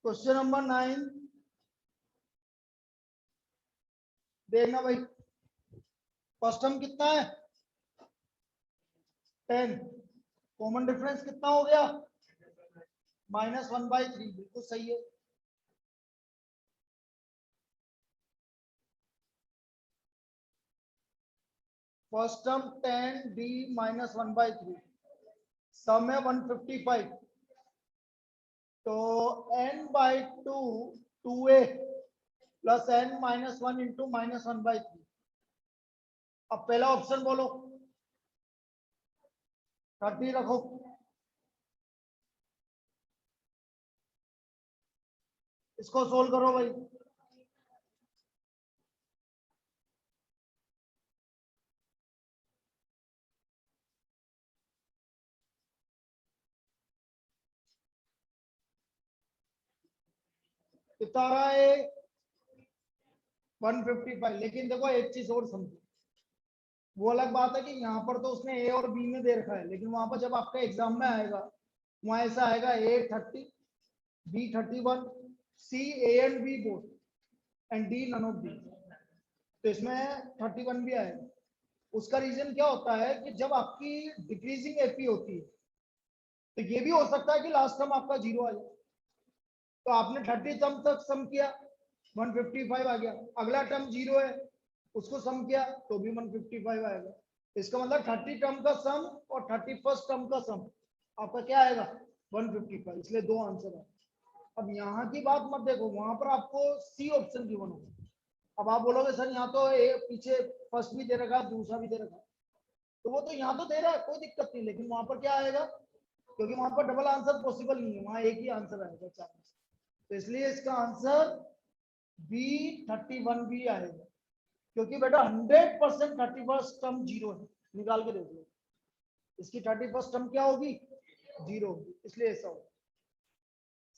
Question number 9 देखना भाई। First term कितना है 10, कॉमन डिफरेंस कितना हो गया -1/3, बिल्कुल सही है। फर्स्ट टर्म 10d -1/3, सम है 155, तो n/2 2a plus n -1 into -1/3। अब पहला ऑप्शन बोलो, 30 रखो। इसको सोल्व करो भाई। कितना आ रहा है 155। लेकिन देखो एक चीज और समझो, वो अलग बात है कि यहाँ पर तो उसने ए और बी में दे रखा है, लेकिन वहां पर जब आपका एग्जाम में आएगा वहां ऐसा आएगा A 30 B 31 C A and B both and D none of the, तो इसमें 31 भी आएगा। उसका रीजन क्या होता है कि जब आपकी डिक्रीजिंग एपी होती है तो ये भी हो सकता है कि लास्ट टर्म आपका 0 आ जाए। तो आपने 30 टर्म तक सम किया 155 आ गया, अगला टर्म 0 है उसको सम किया तो भी 155 आएगा। इसका मतलब 30 टर्म का सम और 31st टर्म का सम आपका क्या आएगा 155, इसलिए दो आंसर है। अब यहाँ की बात मत देखो, वहां पर आपको सी ऑप्शन गिवन होगा। अब आप बोलोगे सर यहाँ तो ए पीछे फर्स्ट भी दे रखा दूसरा भी दे रखा, तो वो तो यहाँ तो दे रहा है कोई दिक्कत नहीं, लेकिन वहां पर क्या आएगा, क्योंकि वहां पर डबल आंसर पॉसिबल नहीं है, वहां एक ही आंसर आएगा चार, तो इसलिए इसका आंसर बी 31 भी आएगा। क्योंकि बेटा 100% 31st टर्म 0 है, निकाल के देख लो, इसकी 31st टर्म क्या होगी 0 होगी, इसलिए ऐसा होगा।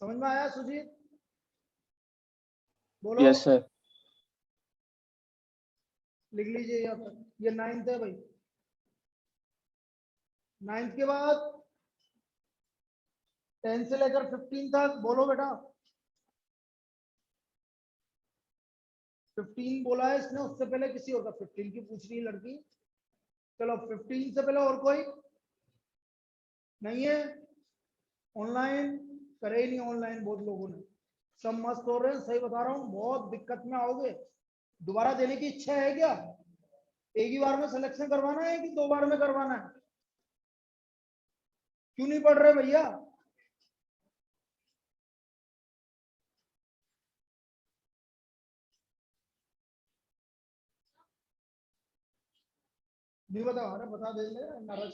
समझ में आया सुजीत? बोलो। Yes sir. लिख लीजिए यहाँ पर, ये 9th है भाई। 9th के बाद 10 से लेकर 15 तक बोलो बेटा। 15 बोला है इसने, उससे पहले किसी और का 15 की पूछ रही है लड़की। चलो 15 से पहले और कोई नहीं है? ऑनलाइन करे ही नहीं, ऑनलाइन बहुत लोगों ने, सब मस्त हो रहे हैं, सही बता रहा हूँ, बहुत दिक्कत में आओगे। दोबारा देने की इच्छा है क्या? एक ही बार में सिलेक्शन करवाना है कि दो बार में करवाना है? क्यों नहीं पढ़ रहे भैया? नहीं बता, अरे बता देंगे नाराज।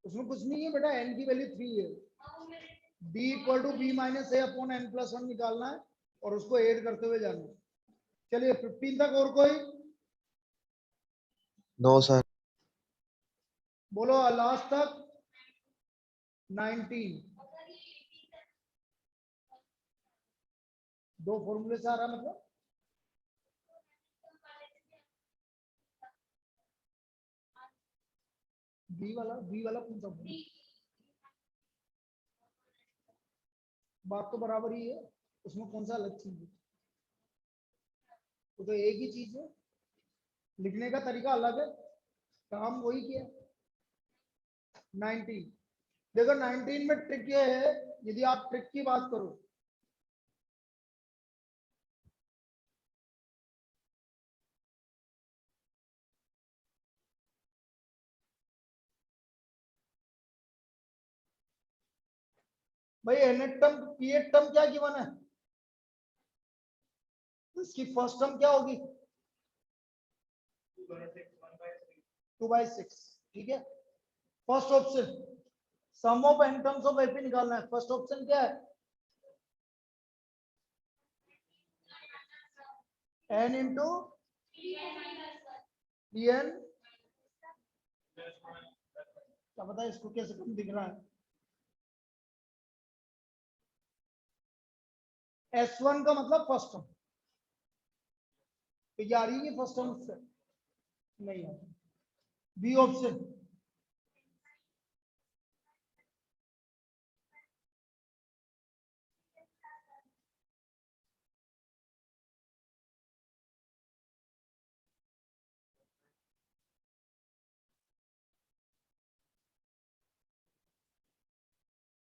उसमें कुछ नहीं है बेटा, एन की वैल्यू 3 है, B equal to B minus A upon N plus 1 निकालना है और उसको ऐड करते हुए जाना है। चलिए 15 तक और कोई? No sir. बोलो लास्ट तक 19। दो फॉर्मूले से आ रहा मतलब बी वाला कौन सा? बात तो बराबर ही है, उसमें कौन सा अलग चीज है? वो तो एक ही चीज है, लिखने का तरीका अलग है, काम वही किया। 19 देखो, 19 में ट्रिक ये है, यदि आप ट्रिक की बात करो भाई, एन टर्म पी टर्म क्या गिवन है, इसकी फर्स्ट टर्म क्या होगी 2/6, ठीक है। First option sum of N terms of AP निकालना है, फर्स्ट ऑप्शन क्या है एन इंटू डी एन, क्या पता है इसको कैसे कम दिख रहा है, S1 का मतलब फर्स्ट टर्म, तो ये आ रही है फर्स्ट टर्म से नहीं है। बी ऑप्शन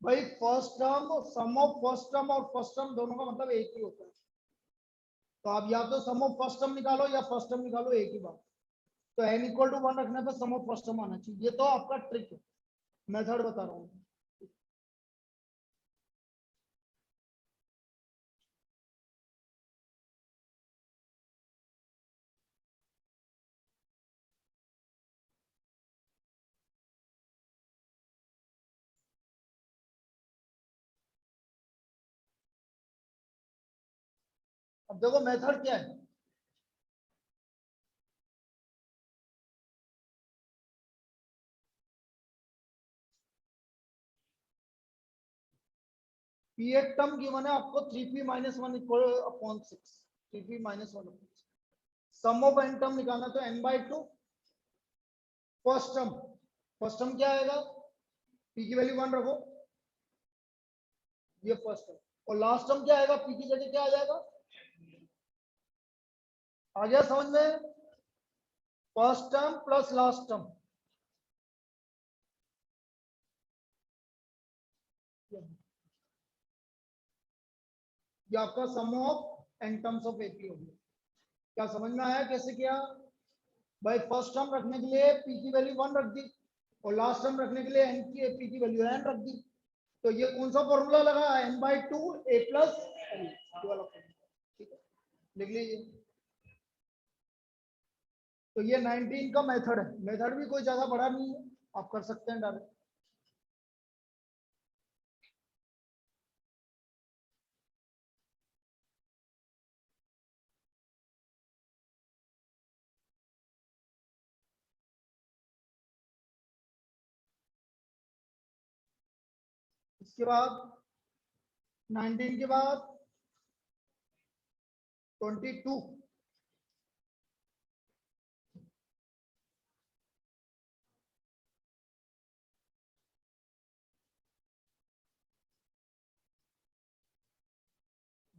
भाई first term, sum of first term और फर्स्ट टर्म दोनों का मतलब एक ही होता है, तो आप या तो सम ऑफ फर्स्ट टर्म निकालो या फर्स्ट टर्म निकालो, एक ही बात। तो n इक्वल टू 1 रखने पर सम ऑफ फर्स्ट टर्म आना चाहिए, ये तो आपका ट्रिक है, मेथड बता रहा हूँ। अब देखो मेथड क्या है, पी एक टर्म गिवन है आपको 3p minus 1 equal upon 6, 3p minus 1 sum of n term निकालना, तो n by 2 first term, first term क्या आएगा, p की वैल्यू 1 रखो, ये फर्स्ट टर्म, और लास्ट टर्म क्या आएगा, p की जगह क्या आ जाएगा, आ गया समझ में, first term plus last term, ये आपका sum of n terms of AP हो गया। क्या समझ में आया कैसे किया भाई, फर्स्ट टर्म रखने के लिए p की वैल्यू 1 रख दी, और लास्ट टर्म रखने के लिए n की p की वैल्यू n रख दी, तो ये कौन सा फॉर्मूला लगा, n by 2 a plus l, ठीक है, लिख लीजिए। तो ये 19 का मेथड है, मेथड भी कोई ज्यादा बड़ा नहीं है, आप कर सकते हैं डायरेक्ट। इसके बाद 19 के बाद 22,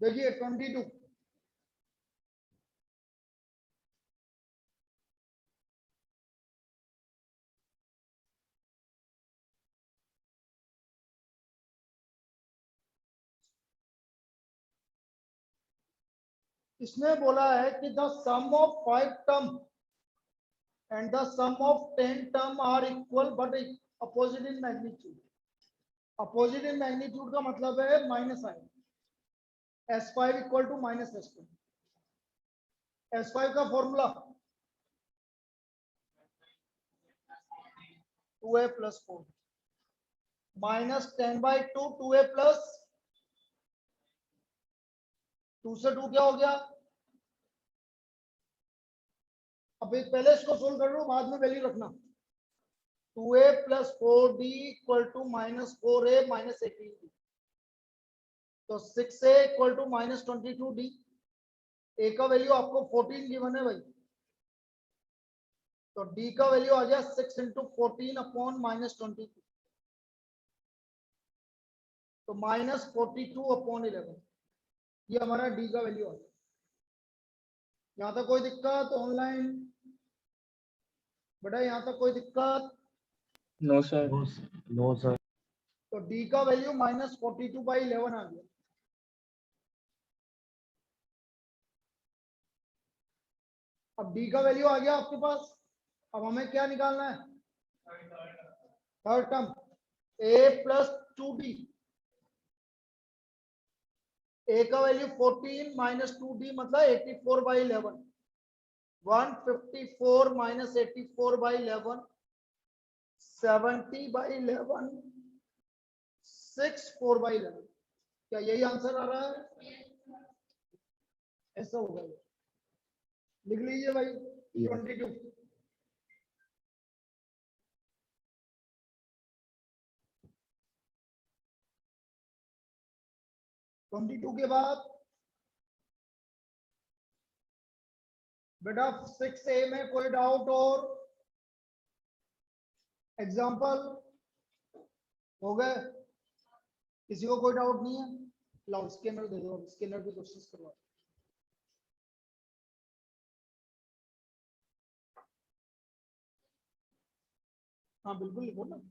देखिए 22, इसने बोला है कि the sum of 5 term and the sum of 10 term are equal but opposite in magnitude. Opposite in magnitude का मतलब है minus sign, S5 equal to minus S2, S5 का formula 2a plus 4 minus 10 by 2 2a plus 2 से 2 क्या हो गया, अब पहले इसको सोल्व कर लो, बाद में वैल्यू रखना, 2a plus 4d equal to minus 4a minus 18d, तो 6a equal to minus 22d, a का वैल्यू आपको 14 गिवन है भाई, तो d का वैल्यू आ गया 6 इंटू 14 अपॉन माइनस 22, तो माइनस 42 अपॉन 11, ये हमारा d का वैल्यू आ गया। यहाँ तक कोई दिक्कत ऑनलाइन, बेटा यहाँ तक कोई दिक्कत, नो सर। No sir. तो d का वैल्यू माइनस 42 बाई 11 आ गया। अब d का वैल्यू आ गया आपके पास, अब हमें क्या निकालना है, third term a plus 2d, a का वैल्यू 14 माइनस 2d मतलब 84 by 11, 154 minus 84 by 11, 70 by 11, 64 by 11, क्या यही आंसर आ रहा है, ऐसा होगा, लिख लीजिए भाई 22। के बाद बेटा 6a में कोई डाउट और एग्जाम्पल हो गए, किसी को कोई डाउट नहीं है, लाओ स्कैनर दे दो, स्कैनर की कोशिश करवा। हाँ बिल्कुल लिखो ना,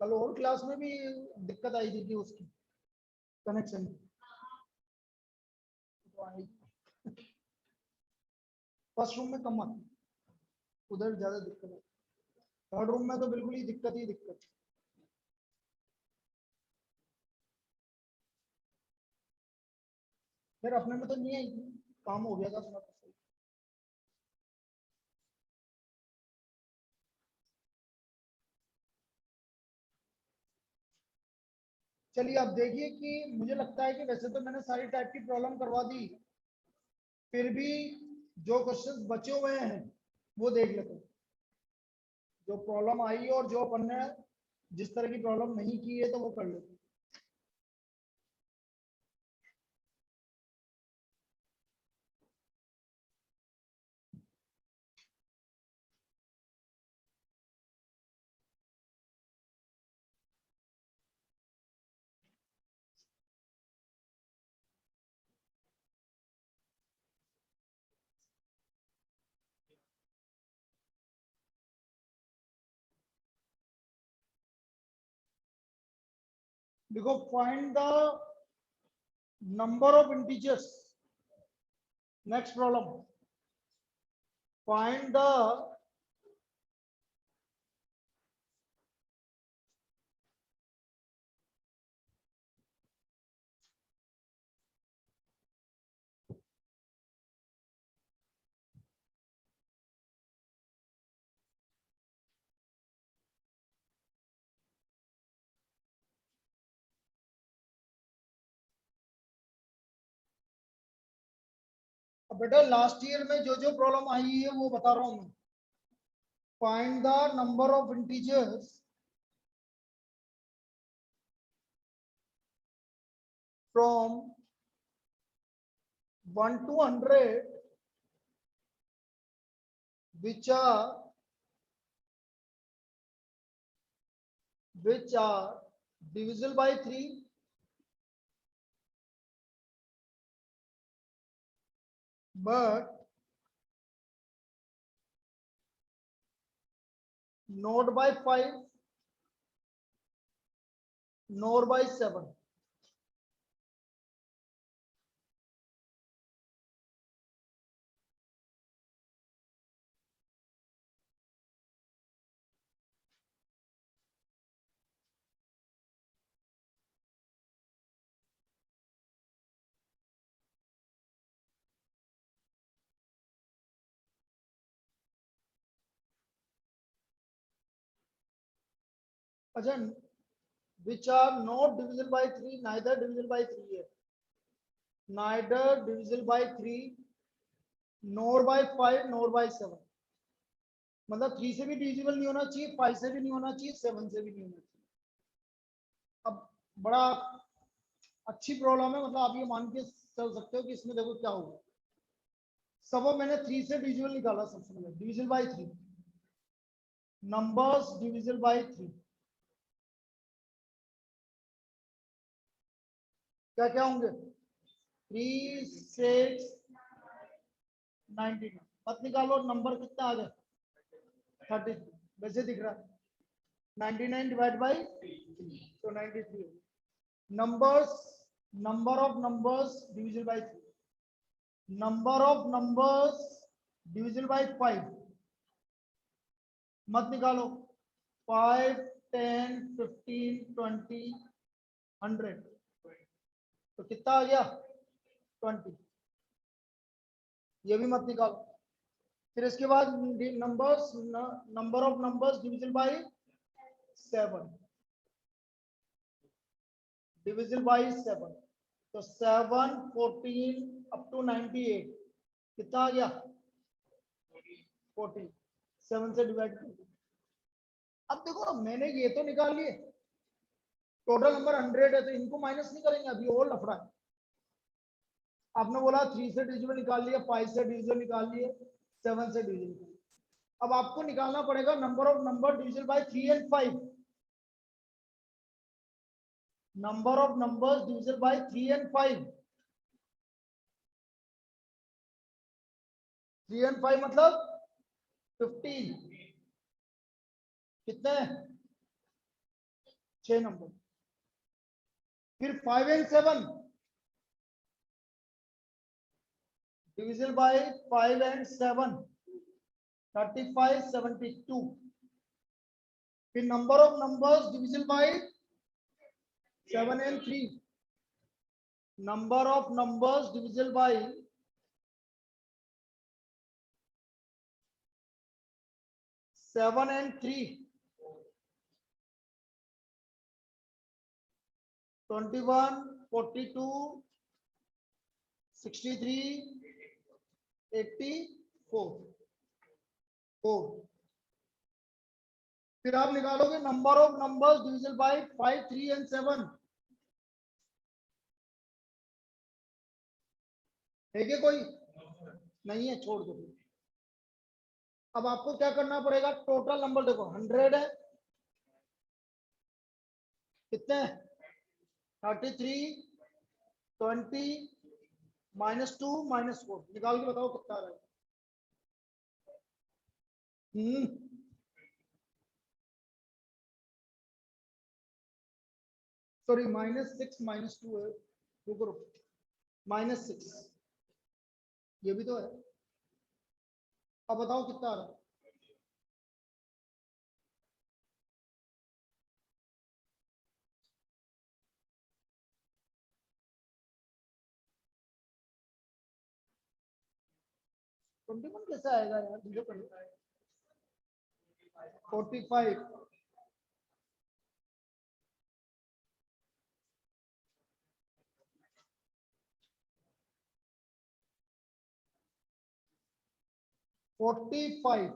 कल और क्लास में भी दिक्कत आई थी कि उसकी कनेक्शन की। फर्स्ट रूम में कम आती, उधर ज्यादा दिक्कत है। थर्ड रूम में तो बिल्कुल ही दिक्कत। फिर अपने में तो नहीं आई थी, काम हो गया था थोड़ा। चलिए अब देखिए कि मुझे लगता है कि वैसे तो मैंने सारी टाइप की प्रॉब्लम करवा दी, फिर भी जो क्वेश्चंस बचे हुए हैं वो देख लेते हैं। जो प्रॉब्लम आई और जो अपन ने जिस तरह की प्रॉब्लम नहीं की है तो वो कर लेते हैं। देखो, find the number of integers. Next problem, find the बेटा लास्ट ईयर में जो जो प्रॉब्लम आई है वो बता रहा हूं मैं। Find the number of integers from 1 to 100 which are divisible by 3 but not by 5 nor by 7। अच्छा, which are not divisible by 3, neither divisible by 3 है, neither divisible by 3 nor by 5 nor by 7। मतलब 3 से भी divisible नहीं होना चाहिए, 5 से भी नहीं होना चाहिए, 7 से भी नहीं होना चाहिए। अब बड़ा अच्छी प्रॉब्लम है, मतलब आप ये मान के चल सकते हो कि इसमें देखो क्या होगा। सब मैंने 3 से डिविजिबल निकाला, सबसे पहले divisible by 3, numbers divisible by 3 क्या क्या होंगे? 3, 6, 19। मत निकालो, नंबर कितना आ गया? 30। वैसे दिख रहा है 99 डिवाइड बाय 3 तो 93। Numbers, number of numbers divisible by 3, number of numbers divisible by 5 मत निकालो। 5, 10, 15, 20, 100 तो कितना आ गया? 20। ये भी मत निकालो। फिर इसके बाद numbers, number of numbers divisible by 7, divisible by 7 तो 7, 14 अप टू 98 कितना आ गया? 40। 7 से डिवाइड कर। अब देखो मैंने ये तो निकाल लिए, टोटल नंबर 100 है तो इनको माइनस नहीं करेंगे, अभी और लफड़ा है। आपने बोला 3 से डिविजिबल निकाल लिया, 5 से डिविजिबल निकाल लिए, 7 से डिविजिबल। अब आपको निकालना पड़ेगा number of number divisible bye 3 and 5। Number of numbers divisible by 3 and 5। 3 and 5 मतलब 15। कितने? 6 नंबर। फिर 5 and 7 डिविजिबल बाय 5 and 7 35 72। फिर number of numbers divisible by 7 and 3 number of numbers divisible by 7 and 3 21 42 63 84 4। फिर आप निकालोगे number of numbers divisible by 5 3 and 7 है क्या कोई? नहीं है, छोड़ दो। अब आपको क्या करना पड़ेगा, टोटल नंबर देखो 100 है, कितने 33 20 -2 -4 निकाल के बताओ कितना आ रहा है। सॉरी -6 -2 है, रुको -6 ये भी तो है। अब बताओ कितना आ रहा है। ट्वेंटी वन कैसे आएगा यार, मुझे 45 45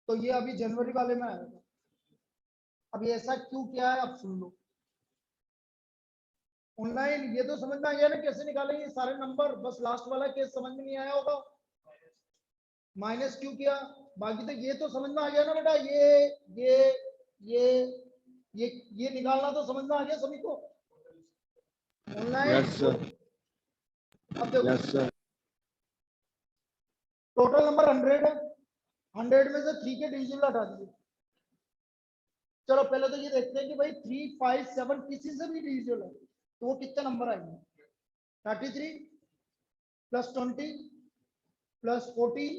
तो ये अभी जनवरी वाले में आएगा। अभी ऐसा क्यों किया है, आप सुन लो। ऑनलाइन ये तो समझ में आ गया ना कैसे निकालेंगे सारे नंबर, बस लास्ट वाला केस समझ में नहीं आया होगा, माइनस क्यों किया। बाकी तो ये तो समझ में आ गया ना बेटा, ये निकालना तो समझ में आ गया सभी को ऑनलाइन। Yes sir. अब देखो यस सर। टोटल नंबर 100 है, 100 में से 3 के डिविजिबल हटा दिए। चलो पहले तो ये देखते हैं कि भाई 3 5 7 किसी से भी डिविजिबल है तो वो कितने नंबर आएंगे। 33 + 20 + 14,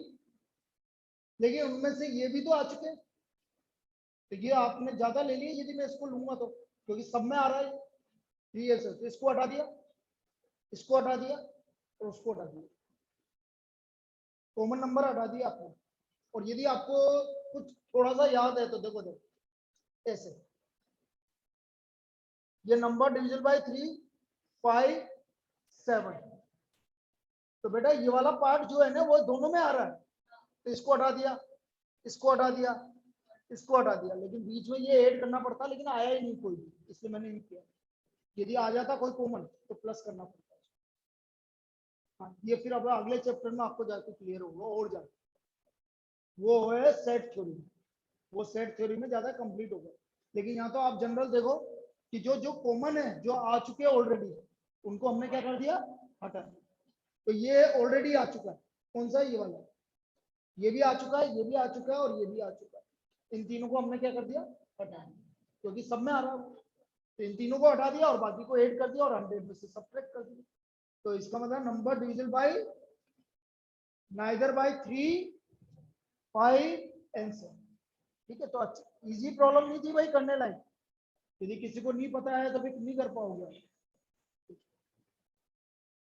लेकिन उनमें से ये भी तो आ चुके हैं, तो ये आपने ज्यादा ले लिया यदि मैं इसको लूंगा तो, क्योंकि सब में आ रहा है 3 ऐसे, तो इसको हटा दिया, इसको हटा दिया और उसको हटा दिया, कॉमन नंबर हटा दिया आपने। और यदि आपको कुछ थोड़ा सा याद है तो देखो ऐसे, ये नंबर डिविजिबल बाय 3 5 7, तो बेटा ये वाला पार्ट जो है ना वो दोनों में आ रहा है, तो इसको हटा दिया, इसको हटा दिया, इसको हटा दिया, लेकिन बीच में ये ऐड करना पड़ता, लेकिन आया ही नहीं कोई, इसलिए मैंने नहीं किया। यदि आ जाता कोई कॉमन तो प्लस करना पड़ता। हाँ, ये फिर अब अगले चैप्टर में आपको जाके क्लियर होगा और जाके, वो है सेट थ्योरी, वो सेट थ्योरी में ज्यादा कंप्लीट होगा। लेकिन यहाँ तो आप जनरल देखो कि जो जो कॉमन है, जो आ चुके हैं ऑलरेडी, उनको हमने क्या कर दिया, हटा दिया। तो ये ऑलरेडी आ चुका है, कौन सा, ये वाला, ये भी आ चुका है, ये भी आ चुका है और ये भी आ चुका है। इन तीनों को हमने क्या कर दिया, हटा दिया, क्योंकि सब में आ रहा है। तो इन तीनों को हटा दिया और बाकी को ऐड कर दिया और 100 में से सब्ट्रैक्ट कर दिया। तो इसका मतलब number divisible by neither by 3 5 and 7। ठीक है, तो अच्छा इजी प्रॉब्लम नहीं थी भाई करने लायक, यदि किसी को नहीं पता है तो फिर नहीं कर पाओगे।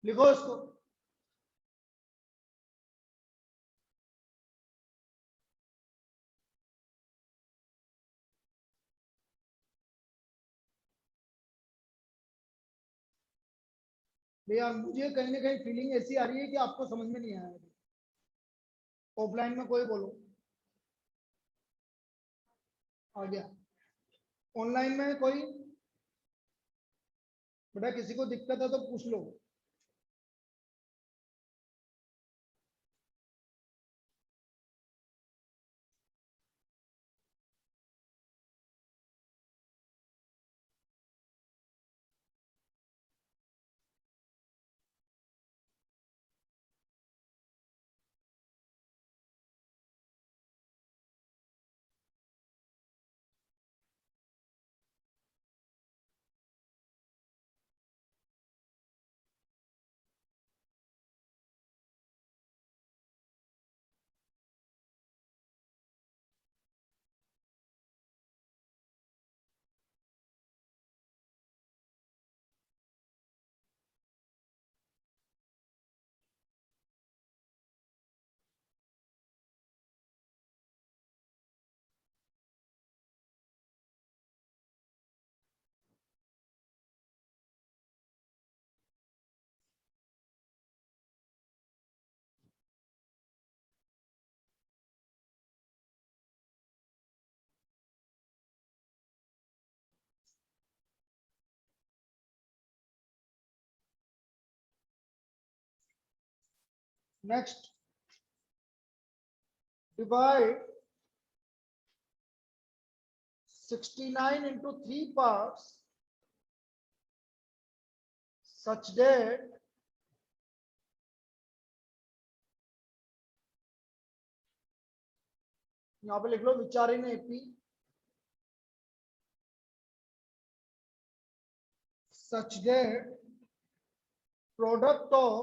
लिखो इसको, भैया मुझे कहीं ना कहीं फीलिंग ऐसी आ रही है कि आपको समझ में नहीं आया। ऑफलाइन में कोई बोलो, आ गया। ऑनलाइन में कोई, बेटा किसी को दिक्कत है तो पूछ लो। Next, divide 69 into 3 parts such that यहां पे लिख लो विचारिन AP such that product of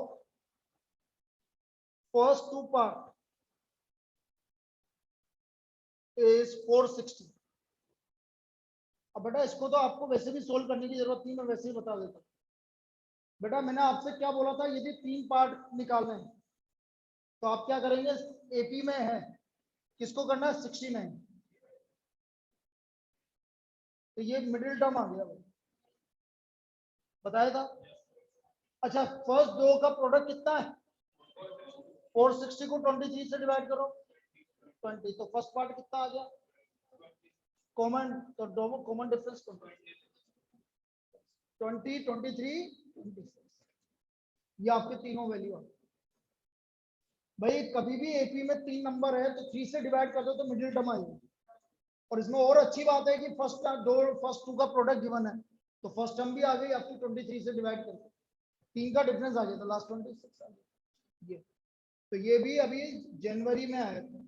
first two part is 460. अब बेटा इसको तो आपको वैसे भी सोल्व करने की जरूरत नहीं, मैं वैसे ही बता देता हूँ। बेटा मैंने आपसे क्या बोला था, यदि 3 पार्ट निकालने हैं तो आप क्या करेंगे, एपी में है किसको करना है, 69, तो ये मिडिल टर्म आ गया, बताया था। अच्छा, फर्स्ट दो का प्रोडक्ट कितना है, 460 को 23 से डिवाइड करो 20, तो फर्स्ट पार्ट कितना आ गया, कॉमन, तो दोनों कॉमन डिफरेंस 20, 23, 26, ये आपके तीनों वैल्यू है। भाई कभी भी एपी में 3 नंबर है तो 3 से डिवाइड कर दो तो मिडिल टर्म आएगी। और इसमें और अच्छी बात है कि फर्स्ट टू का प्रोडक्ट गिवन है तो फर्स्ट टर्म भी आ गई आपकी 23 से डिवाइड करके, 3 का डिफरेंस आ गया था, लास्ट 26 आ गया। ये तो ये भी अभी जनवरी में आया था।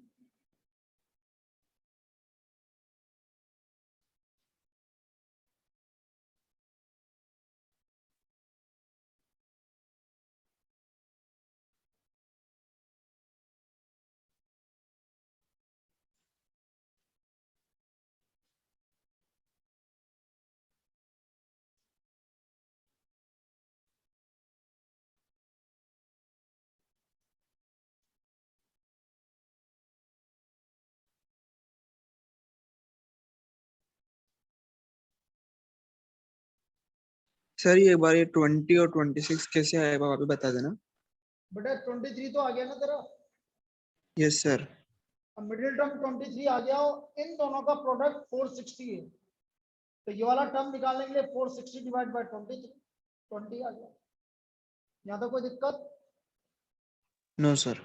सर ये बार ये 20 और 26 कैसे आएगा आप बता देना। बेटा 23 तो आ गया ना तेरा, यस सर। अब मिडिल टर्म 23 आ गया और इन दोनों का प्रोडक्ट 460 है, तो ये वाला टर्म निकालने के लिए 460 डिवाइड बाय 23, 20 आ गया। यहाँ तक कोई दिक्कत? No sir.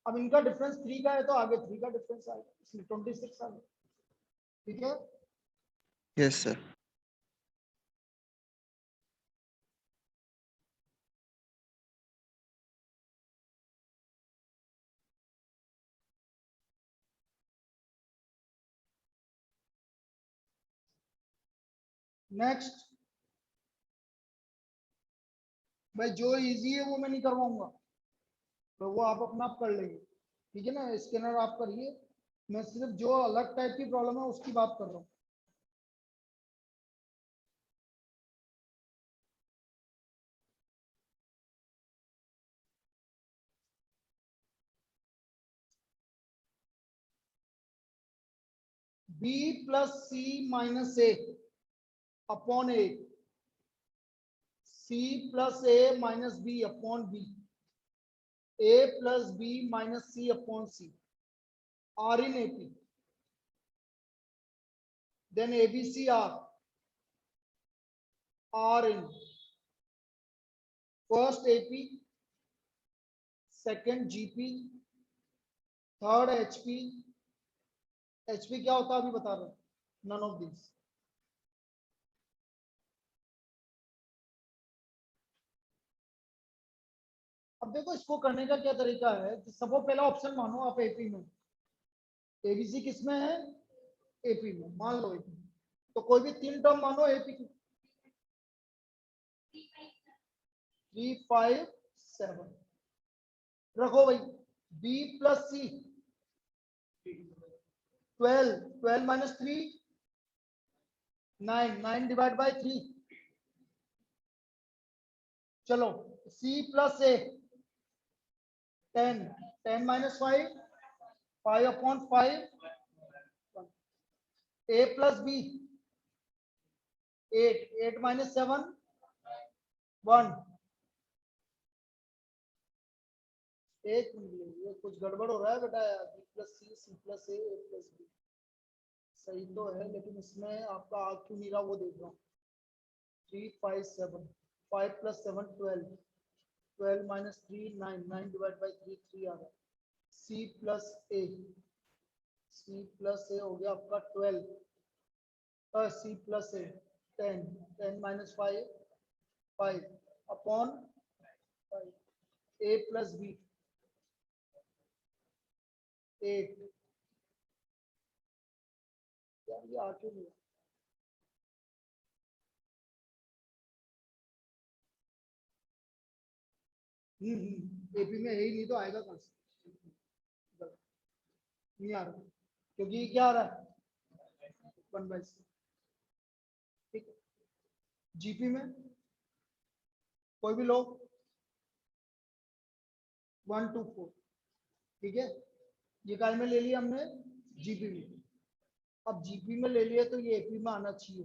अब इनका डिफरेंस 3 का है तो आगे 3 का डिफरेंस आएगा, इसलिए 26 आ गया। ठीक है, यस सर। नेक्स्ट, भाई जो इजी है वो मैं नहीं करवाऊंगा, तो वो आप अपना आप कर लेंगे, ठीक है ना। स्कैनर आप करिए, मैं सिर्फ जो अलग टाइप की प्रॉब्लम है उसकी बात कर रहा हूँ। B plus C minus A upon A, C plus A minus B upon B, A plus B minus C upon C, are in AP, then ABC are in first AP, second GP, third HP, HP क्या होता है अभी बता रहा हूं, none of these। अब देखो इसको करने का क्या तरीका है, सबको पहला ऑप्शन मानो आप एपी में, एबीसी किसमें है, एपी में, मान लो एपी, तो कोई भी 3 टर्म मानो एपी की, 3, 5, 7 रखो भाई। B plus C 12, 12 minus 3 9, 9 divide by 3, चलो C plus A 10, 10 minus 5, 5 upon 5, A plus B 8, 8 minus 7, 1। एक मिनट, ये कुछ गड़बड़ हो रहा है बेटा, बी प्लस सी, सी प्लस ए, प्लस बी सही तो है, लेकिन इसमें आपका आ क्यों नहीं रहा वो देख रहा हूँ। 3, 5, 7, 5 प्लस 7 12, 12 माइनस 3 9 9 डिवाइड बाई 3 3 आ रहा है। C प्लस ए हो गया आपका 12 C plus A 10 10 minus 5 5 upon 5 A plus B 8 यार ये आ क्यों नहीं एपी में है ही नहीं तो आएगा कहां से? नहीं आ रहा क्योंकि ये क्या आ रहा है 1/6 ठीक है। जीपी में कोई भी लो 1 2 4 ठीक है। ये काय में ले लिया हमने जीपी में। अब जीपी में ले लिया तो ये एपी में आना चाहिए।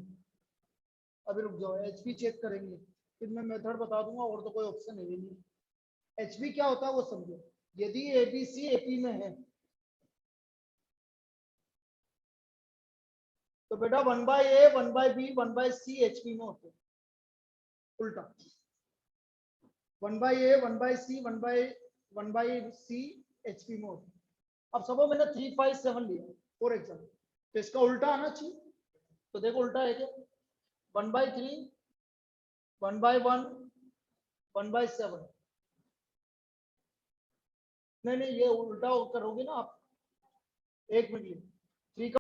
अभी रुक जाओ एचपी चेक करेंगे फिर मैं मेथड बता दूंगा और तो कोई ऑप्शन है ही नहीं। एचपी क्या होता है वो समझो। यदि एबीसी एपी में है तो बेटा 1/a 1/b 1/c एचपी में होते हैं। उल्टा 1/a 1/c 1/c एचपी में होते हैं। अब सपोज मैंने 3 5 7 लिया फॉर एग्जाम्पल तो इसका उल्टा आना चाहिए। तो देखो उल्टा है क्या 1/3 1/1 1/7 नहीं ये उल्टा करोगे ना आप। एक मिनट 3 का